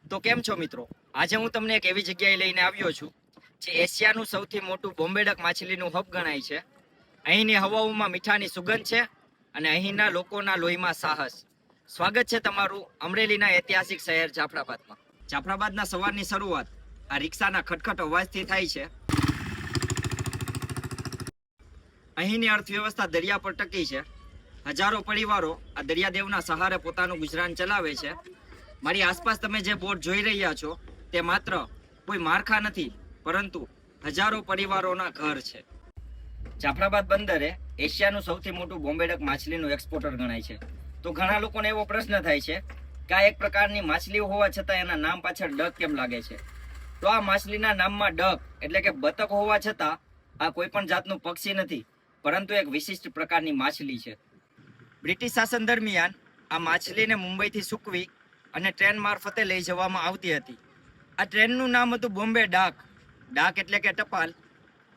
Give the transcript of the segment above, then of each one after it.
તો કેમ છો મિત્રો? આજે હું તમને એક એવી જગ્યાએ લઈને આવ્યો છું જે એશિયાનું સૌથી મોટું બોમ્બેડક માછલીનું હબ ગણાય છે. અહીંની હવાઓમાં મીઠાની સુગંધ છે અને અહીંના લોકોના લોહીમાં સાહસ. સ્વાગત છે તમારું અમરેલીના ઐતિહાસિક શહેર જાફરાબાદમાં. જાફરાબાદના સવારની શરૂઆત આ રિક્ષાના ખટખટ અવાજથી થાય છે. અહીંની અર્થવ્યવસ્થા દરિયા પર ટકી છે. હજારો પરિવારો આ દરિયાદેવના સહારે પોતાનું ગુજરાન ચલાવે છે. મારી આસપાસ તમે જે બોટ જોઈ રહ્યા છો તે માત્ર કોઈ માળખા નથી, પરંતુ હજારો પરિવારોના ઘર છે. જાફરાબાદ બંદરે એશિયાનું સૌથી મોટું બોમ્બેડક માછલીનું એક્સપોર્ટર ગણાય છે. તો ઘણા લોકોને એવો પ્રશ્ન થાય છે કે આ એક પ્રકારની માછલીઓ હોવા છતાં એના નામ પાછળ ડક કેમ લાગે છે? તો આ માછલીના નામમાં ડક એટલે કે બતક હોવા છતાં આ કોઈ પણ જાતનું પક્ષી નથી, પરંતુ એક વિશિષ્ટ પ્રકારની માછલી છે. બ્રિટિશ શાસન દરમિયાન આ માછલીને મુંબઈથી સૂકવી અને ટ્રેન મારફતે લઈ જવામાં આવતી હતી. આ ટ્રેનનું નામ હતું બોમ્બે ડાક. ડાક એટલે કે ટપાલ,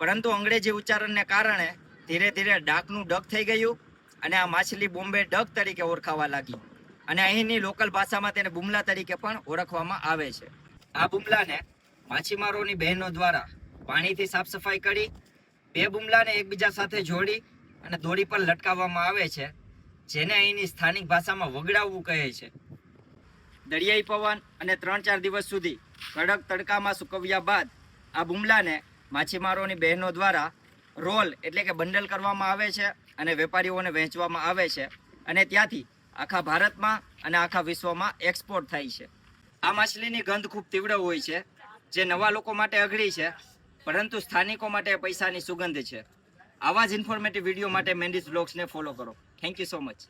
પરંતુ અંગ્રેજી ઉચ્ચારણને કારણે ધીરે ધીરે ડાકનું ડક થઈ ગયું અને આ માછલી બોમ્બે ડક તરીકે ઓળખાવા લાગી. અને અહીંની લોકલ ભાષામાં તેને બુમલા તરીકે પણ ઓળખવામાં આવે છે. આ બુમલાને માછીમારોની બહેનો દ્વારા પાણીથી સાફ સફાઈ કરી બે બુમલાને એકબીજા સાથે જોડી અને દોરી પર લટકાવવામાં આવે છે, જેને અહીંની સ્થાનિક ભાષામાં વગડાવવું કહે છે. દરિયાઈ પવન અને 3-4 દિવસ સુધી કડક તડકામાં સૂકવ્યા બાદ આ બુમલાને માછીમારોની બહેનો દ્વારા રોલ એટલે કે બંડલ કરવામાં આવે છે અને વેપારીઓને વહેંચવામાં આવે છે, અને ત્યાંથી આખા ભારતમાં અને આખા વિશ્વમાં એક્સપોર્ટ થાય છે. આ માછલીની ગંધ ખૂબ તીવ્ર હોય છે, જે નવા લોકો માટે અઘરી છે, પરંતુ સ્થાનિકો માટે પૈસાની સુગંધ છે. આવા જ ઇન્ફોર્મેટિવ વિડીયો માટે મેન્ડીઝ બ્લોગ્સને ફોલો કરો. Thank you so much.